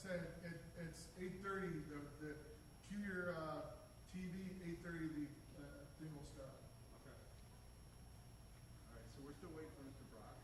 said, it's 8:30, the cue your TV, 8:30, the thing will start. Okay. All right, so we're still waiting for Mr. Brock.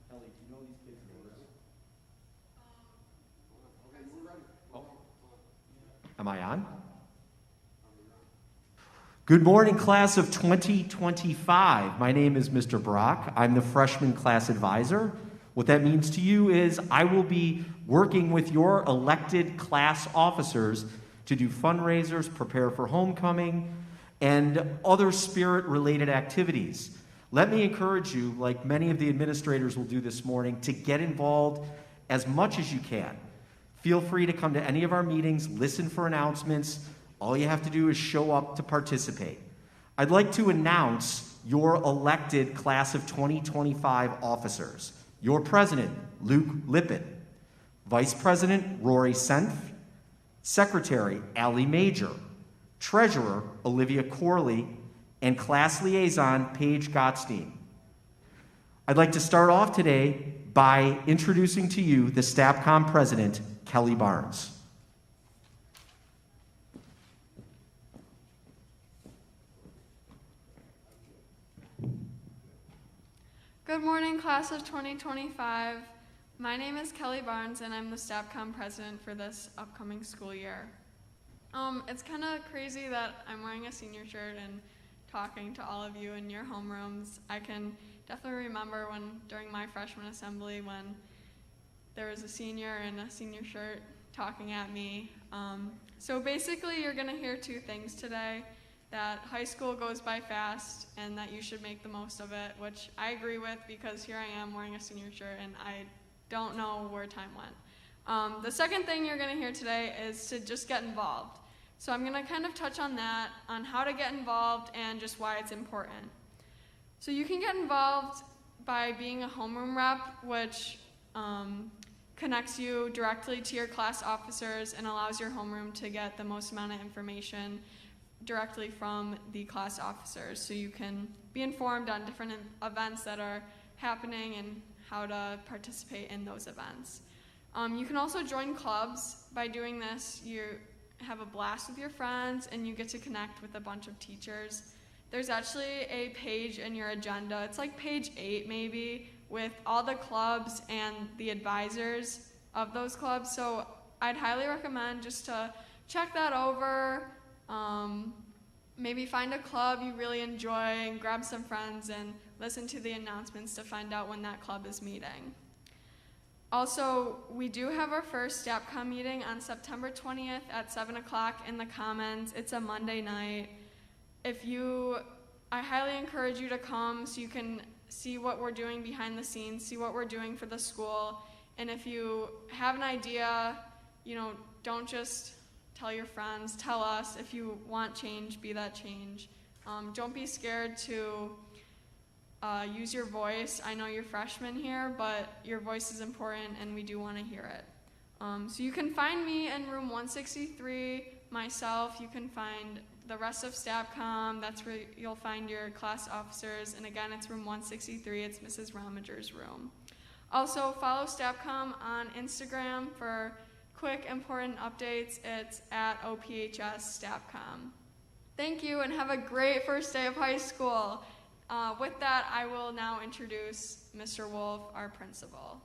Ellie, do you know these kids' names? Okay, we're ready. Oh. Am I on? Good morning, class of 2025. My name is Mr. Brock. I'm the freshman class advisor. What that means to you is I will be working with your elected class officers to do fundraisers, prepare for homecoming, and other spirit-related activities. Let me encourage you, like many of the administrators will do this morning, to get involved as much as you can. Feel free to come to any of our meetings, listen for announcements. All you have to do is show up to participate. I'd like to announce your elected class of 2025 officers. Your president, Luke Lippin. Vice President, Rory Senf. Secretary, Allie Major. Treasurer, Olivia Corley. And class liaison, Paige Gottstein. I'd like to start off today by introducing to you the Staffcom president, Kelly Barnes. Good morning, class of 2025. My name is Kelly Barnes, and I'm the Stepcom president for this upcoming school year. It's kind of crazy that I'm wearing a senior shirt and talking to all of you in your homerooms. I can definitely remember during my freshman assembly when there was a senior in a senior shirt talking at me. So basically, you're going to hear two things today, that high school goes by fast and that you should make the most of it, which I agree with because here I am wearing a senior shirt and I don't know where time went. The second thing you're going to hear today is to just get involved. So I'm going to kind of touch on that, on how to get involved and just why it's important. So you can get involved by being a homeroom rep, which connects you directly to your class officers and allows your homeroom to get the most amount of information directly from the class officers. So you can be informed on different events that are happening and how to participate in those events. You can also join clubs. By doing this, you have a blast with your friends and you get to connect with a bunch of teachers. There's actually a page in your agenda, it's like page 8 maybe, with all the clubs and the advisors of those clubs. So I'd highly recommend just to check that over, maybe find a club you really enjoy and grab some friends and listen to the announcements to find out when that club is meeting. Also, we do have our first Stepcom meeting on September 20th at 7 o'clock in the Commons. It's a Monday night. I highly encourage you to come so you can see what we're doing behind the scenes, see what we're doing for the school. And if you have an idea, don't just tell your friends, tell us. If you want change, be that change. Don't be scared to use your voice. I know you're freshmen here, but your voice is important and we do want to hear it. So you can find me in room 163, myself. You can find the rest of Staffcom. That's where you'll find your class officers. And again, it's room 163. It's Mrs. Romager's room. Also, follow Stepcom on Instagram for quick, important updates. It's at OPHS Stepcom. Thank you, and have a great first day of high school. With that, I will now introduce Mr. Wolf, our principal.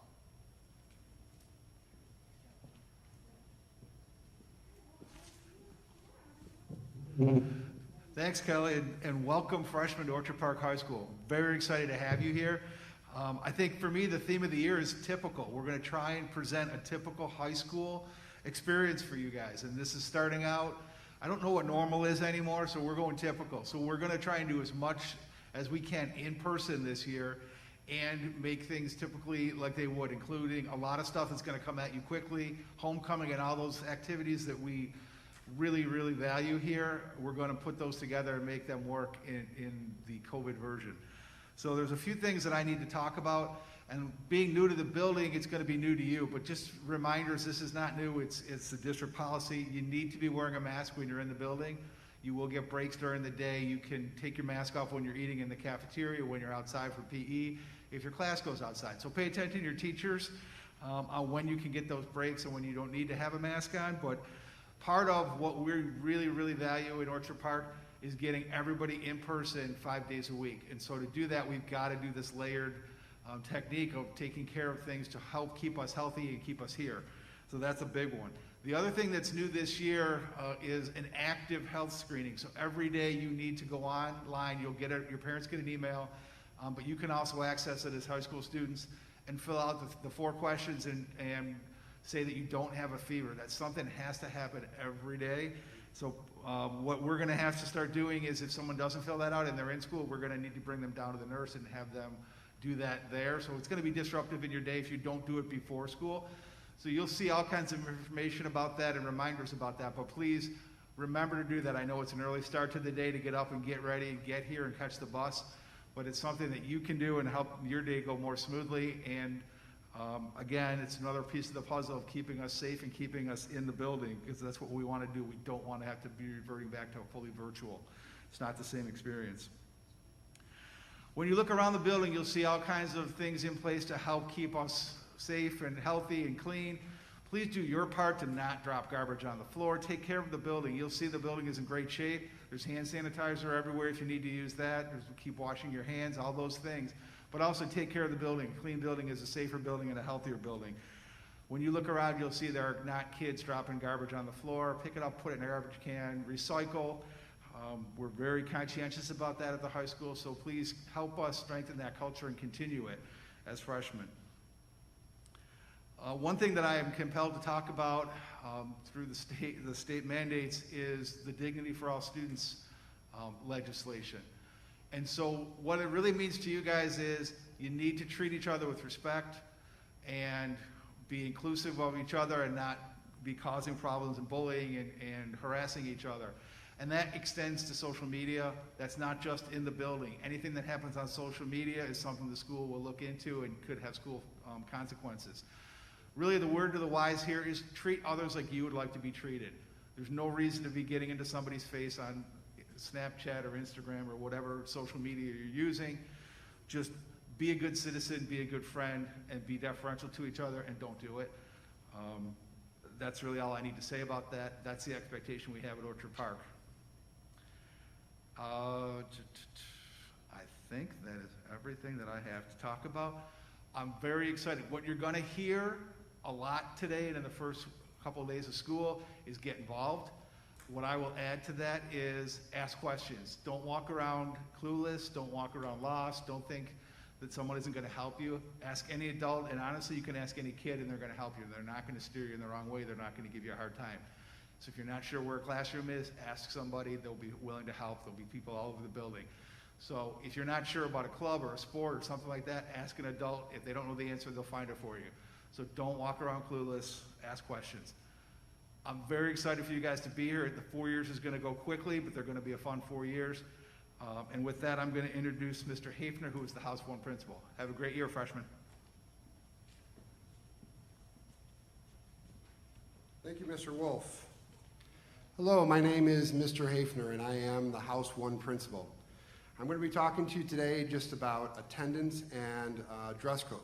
Thanks, Kelly, and welcome freshmen to Orchard Park High School. Very excited to have you here. I think for me, the theme of the year is typical. We're going to try and present a typical high school experience for you guys. And this is starting out, I don't know what normal is anymore, so we're going typical. So we're going to try and do as much as we can in person this year and make things typically like they would, including a lot of stuff that's going to come at you quickly, homecoming and all those activities that we really, really value here. We're going to put those together and make them work in the COVID version. So there's a few things that I need to talk about, and being new to the building, it's going to be new to you, but just reminders, this is not new, it's the district policy. You need to be wearing a mask when you're in the building. You will get breaks during the day. You can take your mask off when you're eating in the cafeteria, when you're outside for PE, if your class goes outside. So pay attention to your teachers on when you can get those breaks and when you don't need to have a mask on. But part of what we really, really value in Orchard Park is getting everybody in person 5 days a week. And so to do that, we've got to do this layered technique of taking care of things to help keep us healthy and keep us here. So that's a big one. The other thing that's new this year is an active health screening. So every day you need to go online. You'll get it, your parents get an email, but you can also access it as high school students and fill out the 4 questions and say that you don't have a fever. That's something that has to happen every day. So what we're going to have to start doing is if someone doesn't fill that out and they're in school, we're going to need to bring them down to the nurse and have them do that there. So it's going to be disruptive in your day if you don't do it before school. So you'll see all kinds of information about that and reminders about that, but please remember to do that. I know it's an early start to the day to get up and get ready and get here and catch the bus, but it's something that you can do and help your day go more smoothly. And again, it's another piece of the puzzle of keeping us safe and keeping us in the building, because that's what we want to do. We don't want to have to be reverting back to a fully virtual. It's not the same experience. When you look around the building, you'll see all kinds of things in place to help keep us safe and healthy and clean. Please do your part to not drop garbage on the floor. Take care of the building. You'll see the building is in great shape. There's hand sanitizer everywhere if you need to use that. Keep washing your hands, all those things. But also take care of the building. A clean building is a safer building and a healthier building. When you look around, you'll see there are not kids dropping garbage on the floor. Pick it up, put it in a garbage can, recycle. We're very conscientious about that at the high school, so please help us strengthen that culture and continue it as freshmen. One thing that I am compelled to talk about through the state mandates is the Dignity for All Students legislation. And so what it really means to you guys is you need to treat each other with respect and be inclusive of each other and not be causing problems and bullying and harassing each other. And that extends to social media. That's not just in the building. Anything that happens on social media is something the school will look into and could have school consequences. Really, the word to the wise here is treat others like you would like to be treated. There's no reason to be getting into somebody's face on Snapchat or Instagram or whatever social media you're using. Just be a good citizen, be a good friend, and be deferential to each other, and don't do it. That's really all I need to say about that. That's the expectation we have at Orchard Park. I think that is everything that I have to talk about. I'm very excited. What you're going to hear a lot today and in the first couple of days of school is get involved. What I will add to that is ask questions. Don't walk around clueless. Don't walk around lost. Don't think that someone isn't going to help you. Ask any adult, and honestly, you can ask any kid, and they're going to help you. They're not going to steer you in the wrong way. They're not going to give you a hard time. So if you're not sure where a classroom is, ask somebody. They'll be willing to help. There'll be people all over the building. So if you're not sure about a club or a sport or something like that, ask an adult. If they don't know the answer, they'll find it for you. So don't walk around clueless. Ask questions. I'm very excited for you guys to be here. The 4 years is going to go quickly, but they're going to be a fun 4 years. And with that, I'm going to introduce Mr. Hafner, who is the House 1 principal. Have a great year, freshmen. Thank you, Mr. Wolf. Hello, my name is Mr. Hafner, and I am the House 1 principal. I'm going to be talking to you today just about attendance and dress code.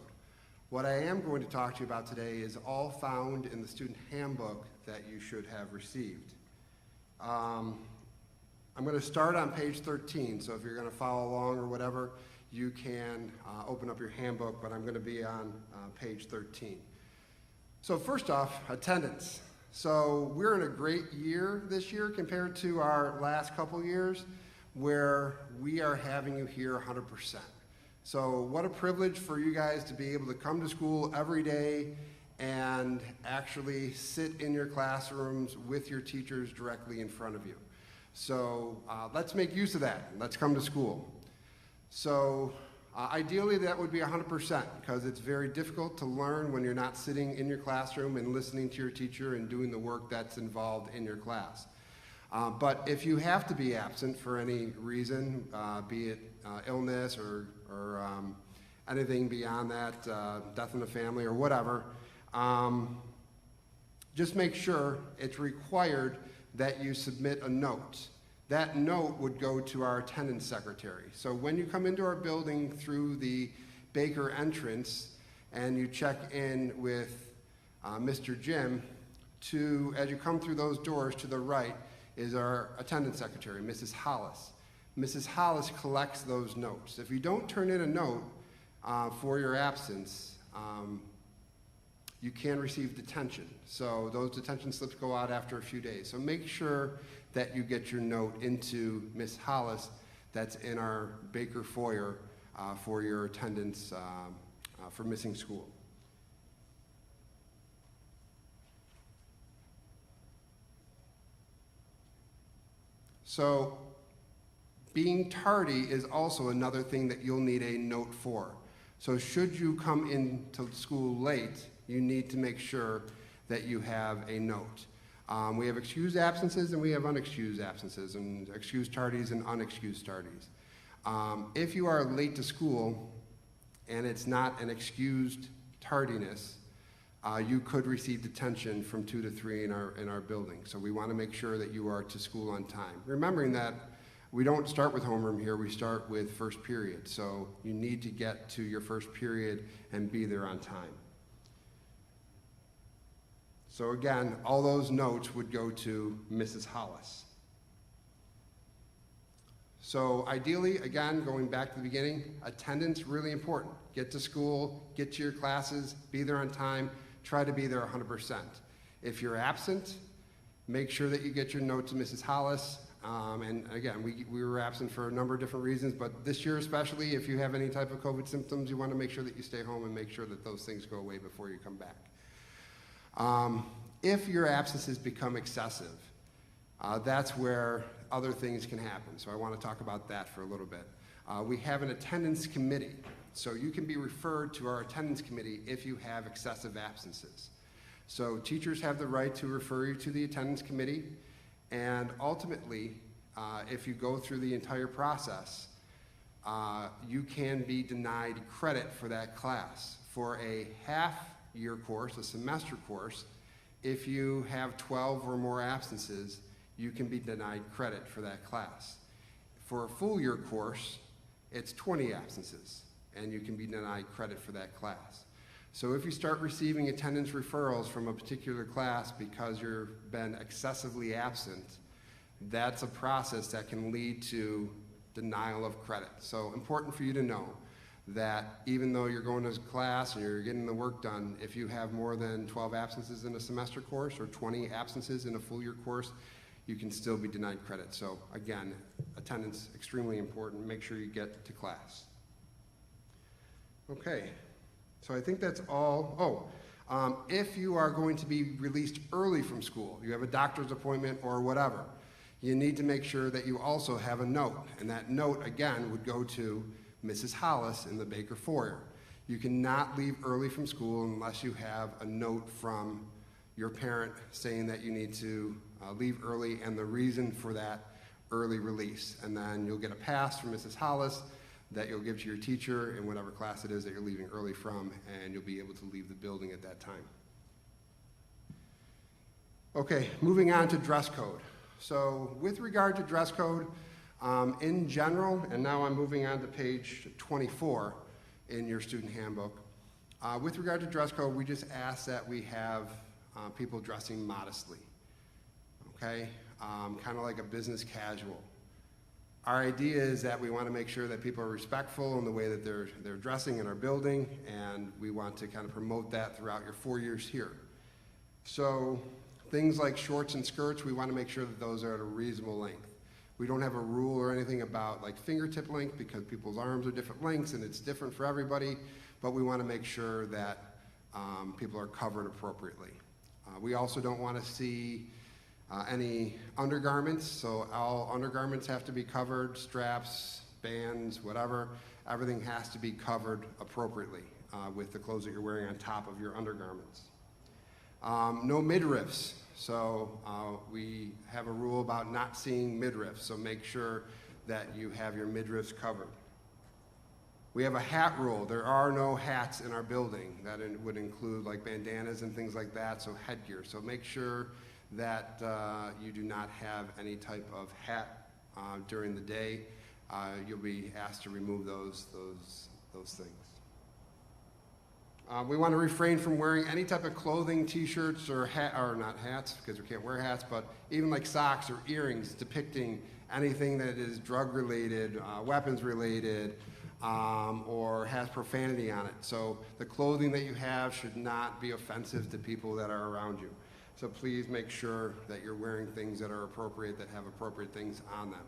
What I am going to talk to you about today is all found in the student handbook that you should have received. I'm going to start on page 13, so if you're going to follow along or whatever, you can open up your handbook, but I'm going to be on page 13. So first off, attendance. So we're in a great year this year compared to our last couple years where we are having you here 100%. So what a privilege for you guys to be able to come to school every day and actually sit in your classrooms with your teachers directly in front of you. So let's make use of that. Let's come to school. So ideally that would be 100% because it's very difficult to learn when you're not sitting in your classroom and listening to your teacher and doing the work that's involved in your class. But if you have to be absent for any reason, be it illness or anything beyond that, death in the family or whatever, just make sure it's required that you submit a note. That note would go to our attendance secretary. So when you come into our building through the Baker entrance and you check in with Mr. Jim, as you come through those doors to the right is our attendance secretary, Mrs. Hollis. Mrs. Hollis collects those notes. If you don't turn in a note for your absence, you can receive detention. So those detention slips go out after a few days. So make sure that you get your note into Ms. Hollis that's in our Baker foyer for your attendance for missing school. So being tardy is also another thing that you'll need a note for. So should you come into school late, you need to make sure that you have a note. We have excused absences and we have unexcused absences, and excused tardies and unexcused tardies. If you are late to school and it's not an excused tardiness, you could receive detention from 2 to 3 in our building. So we want to make sure that you are to school on time. Remembering that we don't start with homeroom here, we start with first period. So you need to get to your first period and be there on time. So again, all those notes would go to Mrs. Hollis. So ideally, again, going back to the beginning, attendance really important. Get to school, get to your classes, be there on time, try to be there 100%. If you're absent, make sure that you get your note to Mrs. Hollis. And again, we were absent for a number of different reasons, but this year especially, if you have any type of COVID symptoms, you want to make sure that you stay home and make sure that those things go away before you come back. If your absences become excessive, that's where other things can happen. So I want to talk about that for a little bit. We have an attendance committee. So you can be referred to our attendance committee if you have excessive absences. So teachers have the right to refer you to the attendance committee, and ultimately, if you go through the entire process, you can be denied credit for that class. For a half-year course, a semester course, if you have 12 or more absences, you can be denied credit for that class. For a full year course, it's 20 absences, and you can be denied credit for that class. So if you start receiving attendance referrals from a particular class because you've been excessively absent, that's a process that can lead to denial of credit. So important for you to know that even though you're going to class and you're getting the work done, if you have more than 12 absences in a semester course or 20 absences in a full year course, you can still be denied credit. So again, attendance extremely important. Make sure you get to class. Okay, so I think that's all. If you are going to be released early from school, you have a doctor's appointment or whatever, you need to make sure that you also have a note. And that note, again, would go to Mrs. Hollis in the Baker foyer. You cannot leave early from school unless you have a note from your parent saying that you need to leave early and the reason for that early release. And then you'll get a pass from Mrs. Hollis that you'll give to your teacher in whatever class it is that you're leaving early from, and you'll be able to leave the building at that time. Okay, moving on to dress code. So with regard to dress code, in general, and now I'm moving on to page 24 in your student handbook. With regard to dress code, we just ask that we have people dressing modestly, okay? Kind of like a business casual. Our idea is that we want to make sure that people are respectful in the way that they're dressing in our building, and we want to kind of promote that throughout your 4 years here. So things like shorts and skirts, we want to make sure that those are at a reasonable length. We don't have a rule or anything about like fingertip length because people's arms are different lengths and it's different for everybody, but we want to make sure that people are covered appropriately. We also don't want to see any undergarments, so all undergarments have to be covered, straps, bands, whatever. Everything has to be covered appropriately with the clothes that you're wearing on top of your undergarments. No midriffs. So we have a rule about not seeing midriffs, so make sure that you have your midriffs covered. We have a hat rule. There are no hats in our building. That would include like bandanas and things like that, so headgear. So make sure that you do not have any type of hat during the day. You'll be asked to remove those things. We want to refrain from wearing any type of clothing, t-shirts, or not hats, because we can't wear hats, but even like socks or earrings depicting anything that is drug-related, weapons-related, or has profanity on it. So the clothing that you have should not be offensive to people that are around you. So please make sure that you're wearing things that are appropriate, that have appropriate things on them.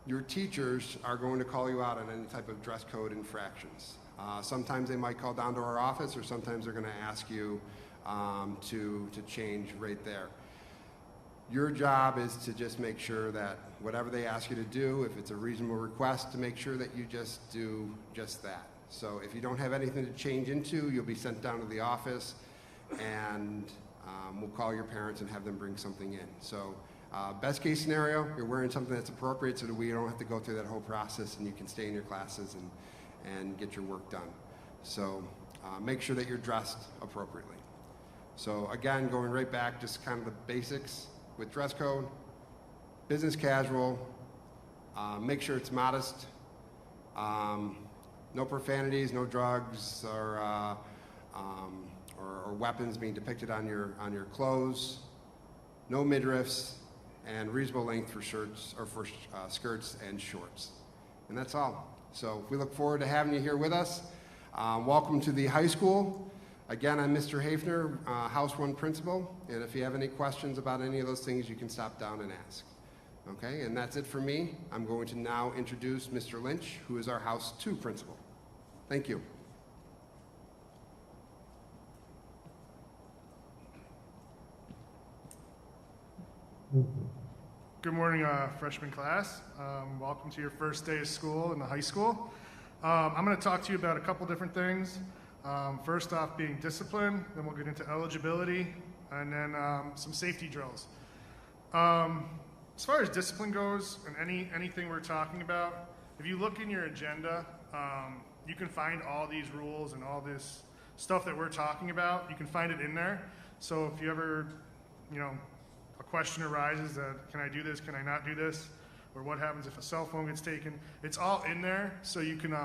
Your teachers are going to call you out on any type of dress code infractions. Sometimes they might call down to our office, or sometimes they're going to ask you to change right there. Your job is to just make sure that whatever they ask you to do, if it's a reasonable request, to make sure that you just do just that. So if you don't have anything to change into, you'll be sent down to the office, and we'll call your parents and have them bring something in. So best case scenario, you're wearing something that's appropriate so that we don't have to go through that whole process, and you can stay in your classes and get your work done. So make sure that you're dressed appropriately. So again, going right back, just kind of the basics with dress code, business casual, make sure it's modest, no profanities, no drugs, or weapons being depicted on your clothes, no midriffs, and reasonable length for shirts or for skirts and shorts. And that's all. So we look forward to having you here with us. Welcome to the high school. Again, I'm Mr. Hafner, House 1 principal, and if you have any questions about any of those things, you can stop down and ask. Okay, and that's it for me. I'm going to now introduce Mr. Lynch, who is our House 2 principal. Thank you. Good morning, freshman class. Welcome to your first day of school in the high school. I'm going to talk to you about a couple different things. First off, being disciplined, then we'll get into eligibility, and then some safety drills. As far as discipline goes, and anything we're talking about, if you look in your agenda, you can find all these rules and all this stuff that we're talking about. You can find it in there. So if you ever, a question arises that, can I do this, can I not do this? Or what happens if a cell phone gets taken? It's all in there, so you can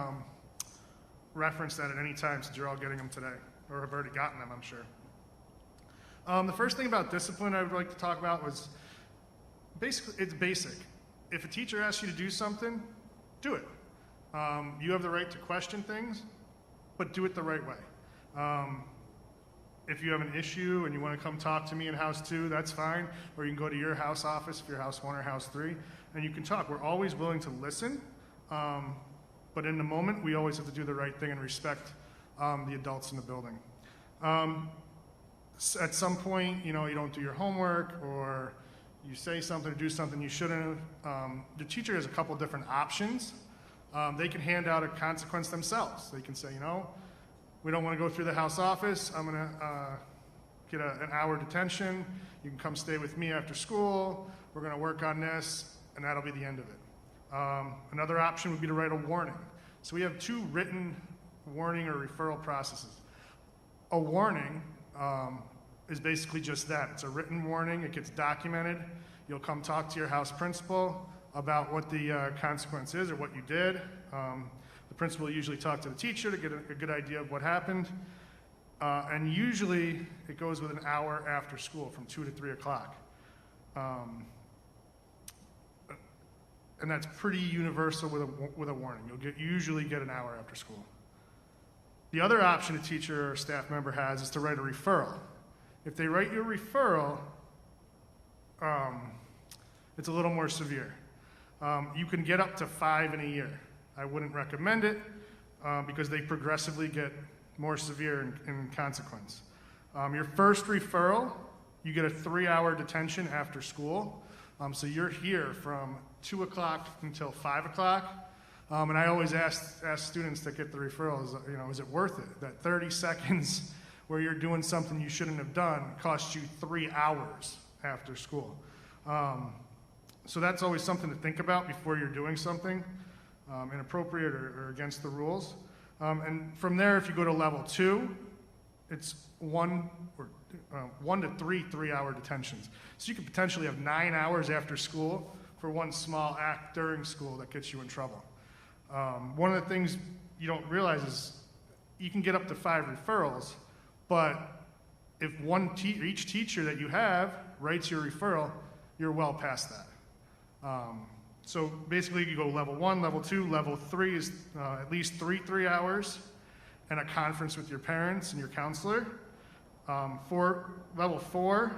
reference that at any time since you're all getting them today, or have already gotten them, I'm sure. The first thing about discipline I would like to talk about was, basically, it's basic. If a teacher asks you to do something, do it. You have the right to question things, but do it the right way. If you have an issue and you want to come talk to me in House 2, that's fine. Or you can go to your house office if you're House 1 or House 3, and you can talk. We're always willing to listen, but in the moment, we always have to do the right thing and respect the adults in the building. At some point, you don't do your homework, or you say something or do something you shouldn't have. The teacher has a couple different options. They can hand out a consequence themselves. They can say, we don't want to go through the house office. I'm going to get an hour detention. You can come stay with me after school. We're going to work on this, and that'll be the end of it. Another option would be to write a warning. So we have two written warning or referral processes. A warning is basically just that. It's a written warning. It gets documented. You'll come talk to your house principal about what the consequence is or what you did. The principal will usually talk to the teacher to get a good idea of what happened. And usually it goes with an hour after school from 2 to 3 o'clock. And that's pretty universal with a warning. You'll usually get an hour after school. The other option a teacher or staff member has is to write a referral. If they write you a referral, it's a little more severe. You can get up to 5 in a year. I wouldn't recommend it because they progressively get more severe in consequence. Your first referral, you get a 3-hour detention after school. So you're here from 2 o'clock until 5 o'clock. And I always ask students that get the referral, is it worth it? That 30 seconds where you're doing something you shouldn't have done costs you 3 hours after school. So that's always something to think about before you're doing something inappropriate or against the rules. And from there, if you go to level 2, it's 1 to 3 3-hour detentions. So you could potentially have 9 hours after school for one small act during school that gets you in trouble. One of the things you don't realize is you can get up to 5 referrals, but if each teacher that you have writes your referral, you're well past that. So basically you go level 1, level 2, level 3 is at least 3 hours and a conference with your parents and your counselor. For level 4,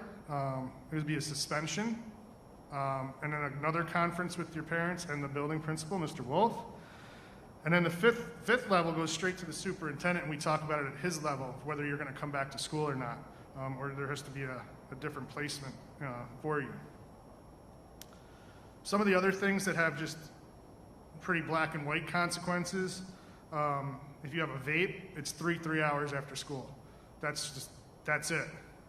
it would be a suspension, and then another conference with your parents and the building principal, Mr. Wolf. And then the fifth level goes straight to the superintendent, and we talk about it at his level, whether you're going to come back to school or not, or there has to be a different placement for you. Some of the other things that have just pretty black and white consequences, if you have a vape, it's 3 hours after school. That's it.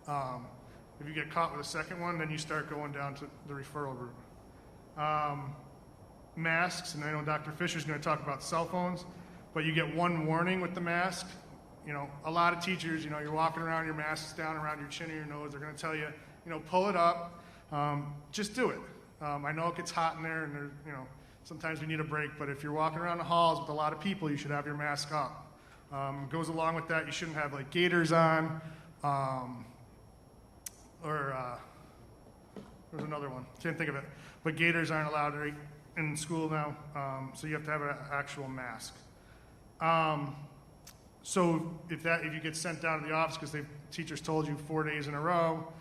If you get caught with a second one, then you start going down to the referral route. Masks, and I know Dr. Fisher's going to talk about cell phones, but you get one warning with the mask. A lot of teachers, you're walking around, your mask's down around your chin or your nose, they're going to tell you, pull it up. Just do it. I know it gets hot in there, and sometimes we need a break, but if you're walking around the halls with a lot of people, you should have your mask up. Goes along with that, you shouldn't have gaiters on, or there's another one, can't think of it, but gaiters aren't allowed in school now, so you have to have an actual mask. So if you get sent down to the office because teachers told you 4 days in a row,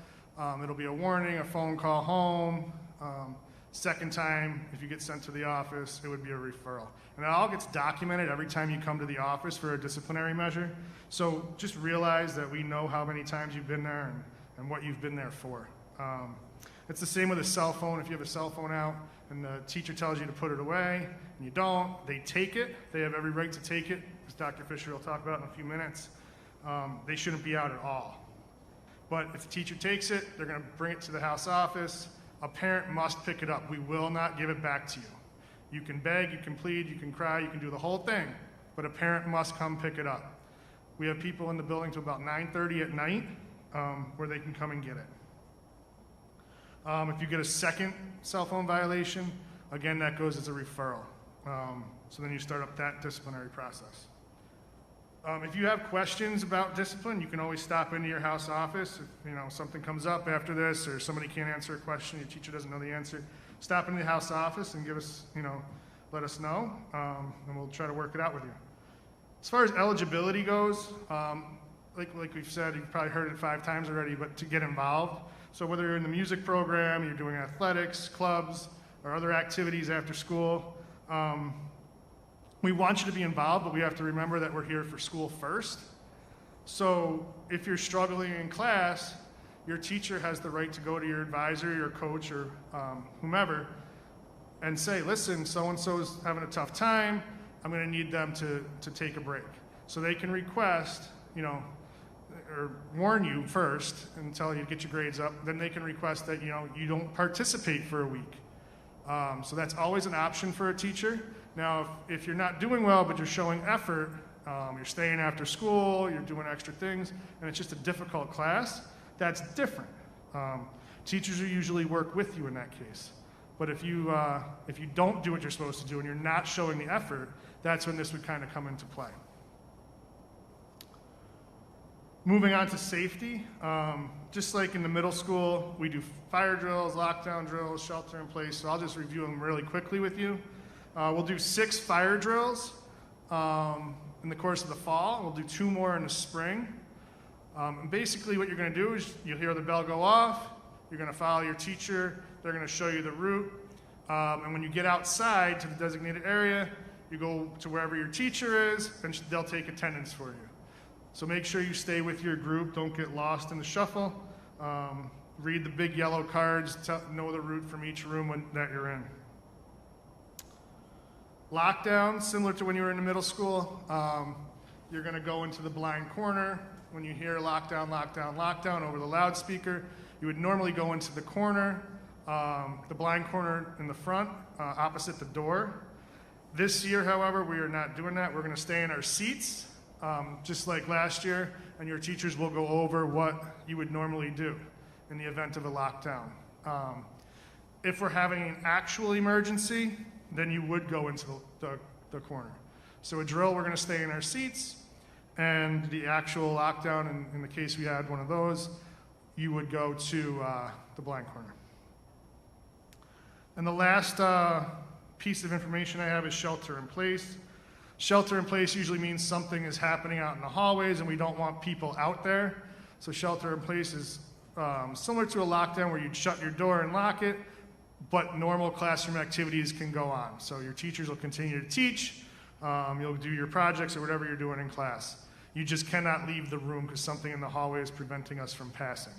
it'll be a warning, a phone call home. Second time, if you get sent to the office, it would be a referral. And it all gets documented every time you come to the office for a disciplinary measure. So just realize that we know how many times you've been there and what you've been there for. It's the same with a cell phone. If you have a cell phone out and the teacher tells you to put it away and you don't, they take it. They have every right to take it, as Dr. Fisher will talk about in a few minutes. They shouldn't be out at all. But if the teacher takes it, they're going to bring it to the house office. A parent must pick it up. We will not give it back to you. You can beg, you can plead, you can cry, you can do the whole thing, but a parent must come pick it up. We have people in the building till about 9:30 at night where they can come and get it. If you get a second cell phone violation, again, that goes as a referral. So then you start up that disciplinary process. If you have questions about discipline, you can always stop into your house office. If something comes up after this, or somebody can't answer a question, your teacher doesn't know the answer, stop into the house office and give us, let us know, and we'll try to work it out with you. As far as eligibility goes, like we've said, you've probably heard it 5 times already, but to get involved. So whether you're in the music program, you're doing athletics, clubs, or other activities after school, we want you to be involved, but we have to remember that we're here for school first. So if you're struggling in class, your teacher has the right to go to your advisor, your coach, or whomever, and say, listen, so-and-so's having a tough time. I'm going to need them to take a break. So they can request, or warn you first and tell you to get your grades up. Then they can request that, you don't participate for a week. So that's always an option for a teacher. Now, if you're not doing well, but you're showing effort, you're staying after school, you're doing extra things, and it's just a difficult class, that's different. Teachers will usually work with you in that case. But if you don't do what you're supposed to do and you're not showing the effort, that's when this would kind of come into play. Moving on to safety, just like in the middle school, we do fire drills, lockdown drills, shelter in place, so I'll just review them really quickly with you. We'll do 6 fire drills in the course of the fall. We'll do 2 more in the spring. And basically what you're going to do is you'll hear the bell go off, you're going to follow your teacher, they're going to show you the route, and when you get outside to the designated area, you go to wherever your teacher is, and they'll take attendance for you. So make sure you stay with your group, don't get lost in the shuffle. Read the big yellow cards, know the route from each room that you're in. Lockdown, similar to when you were in the middle school, you're going to go into the blind corner. When you hear lockdown, lockdown, lockdown over the loudspeaker, you would normally go into the corner, the blind corner in the front, opposite the door. This year, however, we are not doing that. We're going to stay in our seats, just like last year, and your teachers will go over what you would normally do in the event of a lockdown. If we're having an actual emergency, then you would go into the corner. So a drill, we're going to stay in our seats, and the actual lockdown, in the case we had one of those, you would go to the blind corner. And the last piece of information I have is shelter in place. Shelter in place usually means something is happening out in the hallways and we don't want people out there. So shelter in place is similar to a lockdown where you'd shut your door and lock it, but normal classroom activities can go on. So your teachers will continue to teach, you'll do your projects or whatever you're doing in class. You just cannot leave the room because something in the hallway is preventing us from passing.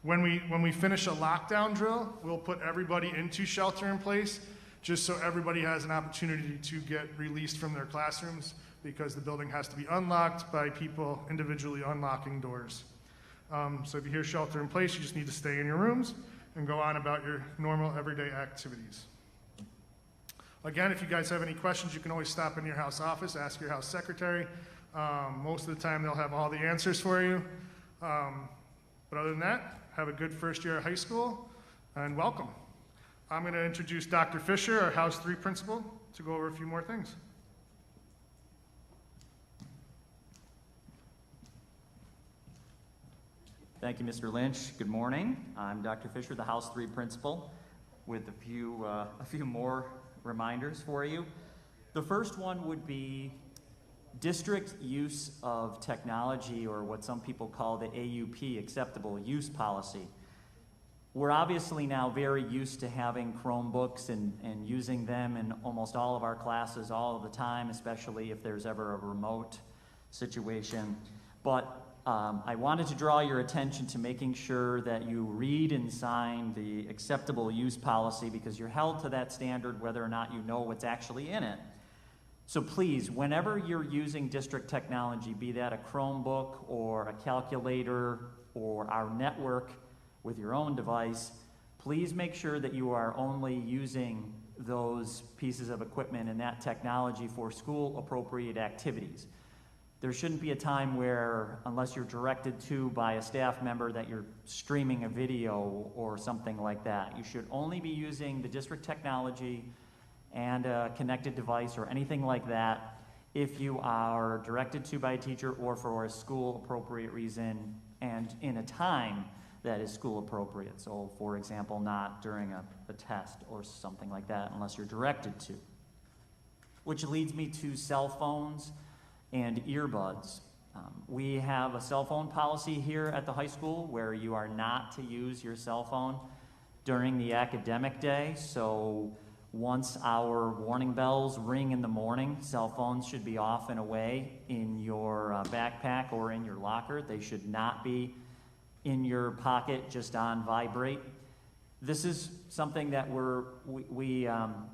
When we finish a lockdown drill, we'll put everybody into shelter in place just so everybody has an opportunity to get released from their classrooms because the building has to be unlocked by people individually unlocking doors. So if you hear shelter in place, you just need to stay in your rooms and go on about your normal everyday activities. Again, if you guys have any questions, you can always stop in your house office, ask your house secretary. Most of the time they'll have all the answers for you. But other than that, have a good first year of high school and welcome. I'm going to introduce Dr. Fisher, our House 3 principal, to go over a few more things. Thank you, Mr. Lynch. Good morning. I'm Dr. Fisher, the House 3 principal, with a few more reminders for you. The first one would be district use of technology, or what some people call the AUP, acceptable use policy. We're obviously now very used to having Chromebooks and using them in almost all of our classes all of the time, especially if there's ever a remote situation. But I wanted to draw your attention to making sure that you read and sign the acceptable use policy, because you're held to that standard whether or not you know what's actually in it. So please, whenever you're using district technology, be that a Chromebook or a calculator or our network with your own device, please make sure that you are only using those pieces of equipment and that technology for school-appropriate activities. There shouldn't be a time where, unless you're directed to by a staff member, that you're streaming a video or something like that. You should only be using the district technology and a connected device or anything like that if you are directed to by a teacher or for a school-appropriate reason and in a time that is school appropriate. So, for example, not during a test or something like that unless you're directed to. Which leads me to cell phones and earbuds. We have a cell phone policy here at the high school where you are not to use your cell phone during the academic day. So once our warning bells ring in the morning, cell phones should be off and away in your backpack or in your locker. They should not be in your pocket, just on vibrate. This is something that we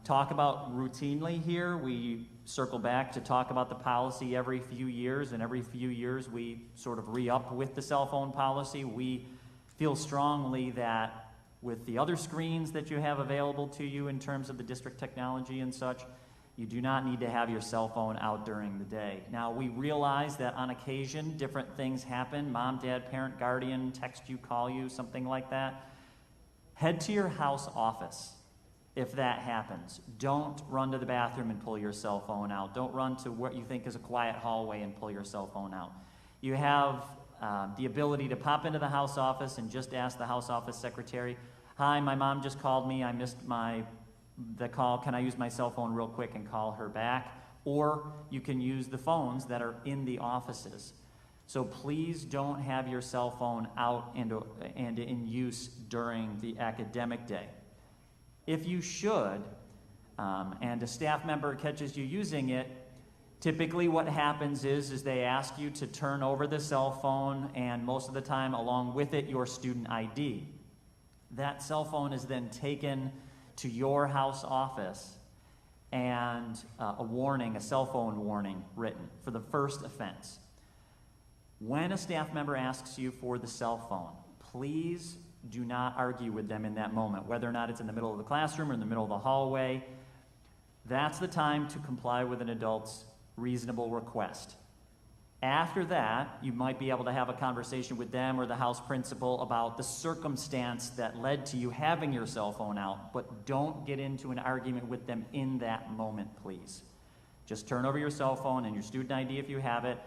talk about routinely here. We circle back to talk about the policy every few years, and every few years we sort of re-up with the cell phone policy. We feel strongly that with the other screens that you have available to you in terms of the district technology and such, you do not need to have your cell phone out during the day. Now, we realize that on occasion, different things happen. Mom, dad, parent, guardian, text you, call you, something like that. Head to your house office if that happens. Don't run to the bathroom and pull your cell phone out. Don't run to what you think is a quiet hallway and pull your cell phone out. You have the ability to pop into the house office and just ask the house office secretary, "Hi, my mom just called me. I missed the call. Can I use my cell phone real quick and call her back?" Or you can use the phones that are in the offices. So please don't have your cell phone out and in use during the academic day. If you should, and a staff member catches you using it, typically what happens is they ask you to turn over the cell phone, and most of the time along with it your student ID. That cell phone is then taken to your house office and a cell phone warning written for the first offense. When a staff member asks you for the cell phone, please do not argue with them in that moment, whether or not it's in the middle of the classroom or in the middle of the hallway. That's the time to comply with an adult's reasonable request. After that, you might be able to have a conversation with them or the house principal about the circumstance that led to you having your cell phone out, but don't get into an argument with them in that moment, please. Just turn over your cell phone and your student ID if you have it.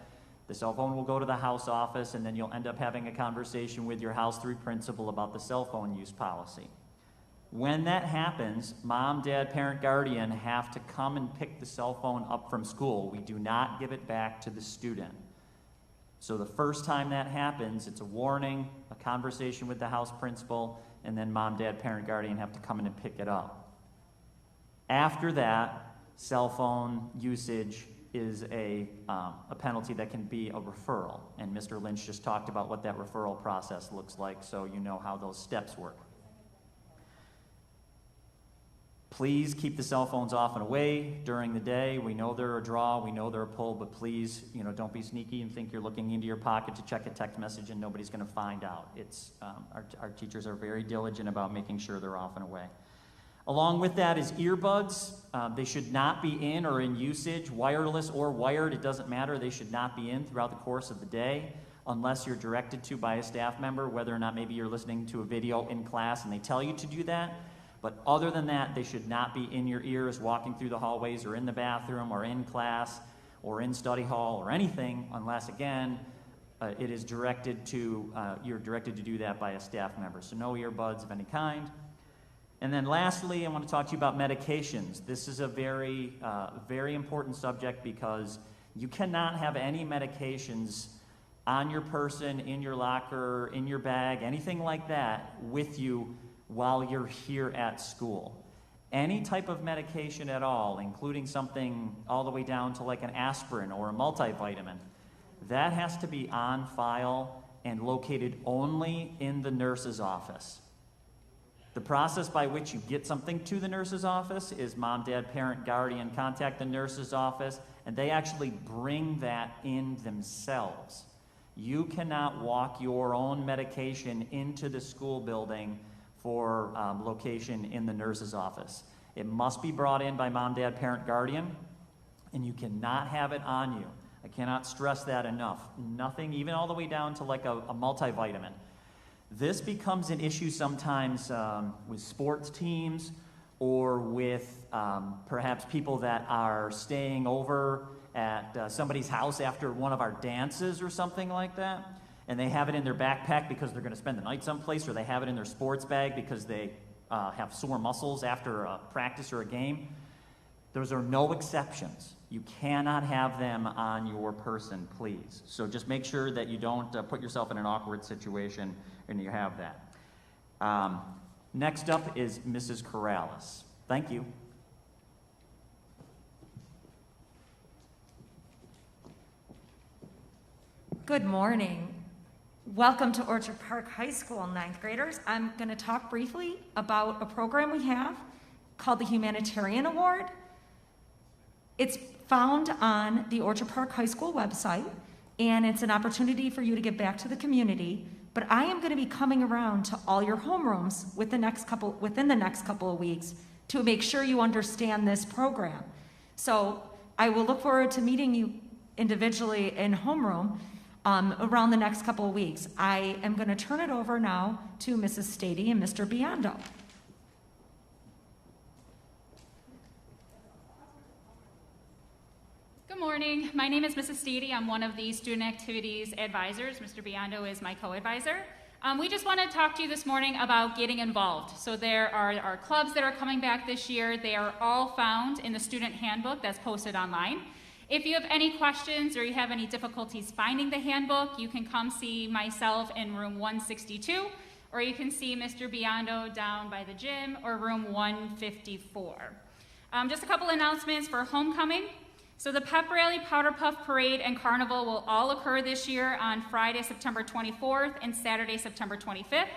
The cell phone will go to the house office, and then you'll end up having a conversation with your House 3 principal about the cell phone use policy. When that happens, mom, dad, parent, guardian have to come and pick the cell phone up from school. We do not give it back to the student. So the first time that happens, it's a warning, a conversation with the house principal, and then mom, dad, parent, guardian have to come in and pick it up. After that, cell phone usage is a penalty that can be a referral. And Mr. Lynch just talked about what that referral process looks like, so you know how those steps work. Please keep the cell phones off and away during the day. We know they're a draw, we know they're a pull, but please, don't be sneaky and think you're looking into your pocket to check a text message and nobody's going to find out. It's our teachers are very diligent about making sure they're off and away. Along with that is earbuds. They should not be in or in usage, wireless or wired, it doesn't matter. They should not be in throughout the course of the day unless you're directed to by a staff member, whether or not maybe you're listening to a video in class and they tell you to do that. But other than that, they should not be in your ears walking through the hallways or in the bathroom or in class or in study hall or anything unless, again, it is directed to, you're directed to do that by a staff member. So no earbuds of any kind. And then lastly, I want to talk to you about medications. This is a very, very important subject because you cannot have any medications on your person, in your locker, in your bag, anything like that with you while you're here at school. Any type of medication at all, including something all the way down to like an aspirin or a multivitamin, that has to be on file and located only in the nurse's office. The process by which you get something to the nurse's office is mom, dad, parent, guardian contact the nurse's office, and they actually bring that in themselves. You cannot walk your own medication into the school building for location in the nurse's office. It must be brought in by mom, dad, parent, guardian, and you cannot have it on you. I cannot stress that enough. Nothing, even all the way down to like a multivitamin. This becomes an issue sometimes with sports teams or with perhaps people that are staying over at somebody's house after one of our dances or something like that, and they have it in their backpack because they're going to spend the night someplace, or they have it in their sports bag because they have sore muscles after a practice or a game. Those are no exceptions. You cannot have them on your person, please. So just make sure that you don't put yourself in an awkward situation and you have that. Next up is Mrs. Corrales. Thank you. Good morning. Welcome to Orchard Park High School, ninth graders. I'm going to talk briefly about a program we have called the Humanitarian Award. It's found on the Orchard Park High School website, and it's an opportunity for you to give back to the community. But I am going to be coming around to all your homerooms within the next couple of weeks to make sure you understand this program. So I will look forward to meeting you individually in homeroom around the next couple of weeks. I am going to turn it over now to Mrs. Stady and Mr. Biondo. Good morning. My name is Mrs. Stady. I'm one of the student activities advisors. Mr. Biondo is my co-advisor. We just want to talk to you this morning about getting involved. So there are our clubs that are coming back this year. They are all found in the student handbook that's posted online. If you have any questions or you have any difficulties finding the handbook, you can come see myself in room 162, or you can see Mr. Biondo down by the gym or room 154. Just a couple announcements for homecoming. So the Pep Rally, Powder Puff Parade, and Carnival will all occur this year on Friday, September 24th and Saturday, September 25th.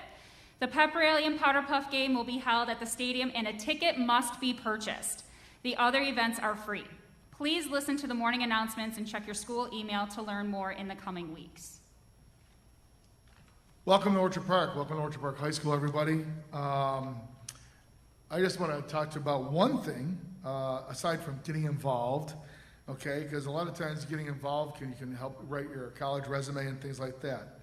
The Pep Rally and Powder Puff game will be held at the stadium, and a ticket must be purchased. The other events are free. Please listen to the morning announcements and check your school email to learn more in the coming weeks. Welcome to Orchard Park. Welcome to Orchard Park High School, everybody. I just want to talk to you about one thing, aside from getting involved, okay? Because a lot of times getting involved can help write your college resume and things like that.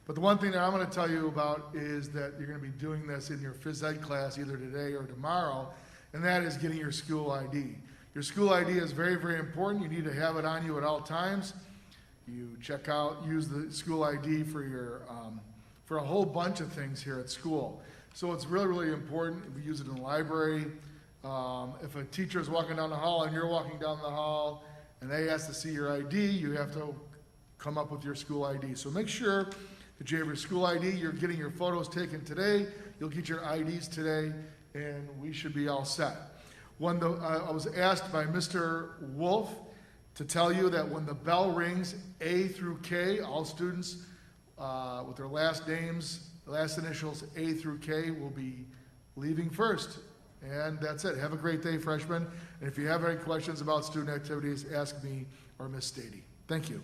But the one thing that I'm going to tell you about is that you're going to be doing this in your phys ed class either today or tomorrow, and that is getting your school ID. Your school ID is very, very important. You need to have it on you at all times. You use the school ID for a whole bunch of things here at school. So it's really, really important. We use it in the library. If a teacher is walking down the hall and you're walking down the hall and they ask to see your ID, you have to come up with your school ID. So make sure that you have your school ID. You're getting your photos taken today. You'll get your IDs today, and we should be all set. I was asked by Mr. Wolf to tell you that when the bell rings, A through K, all students with their last names, last initials A through K will be leaving first. And that's it. Have a great day, freshmen. And if you have any questions about student activities, ask me or Miss Stady. Thank you.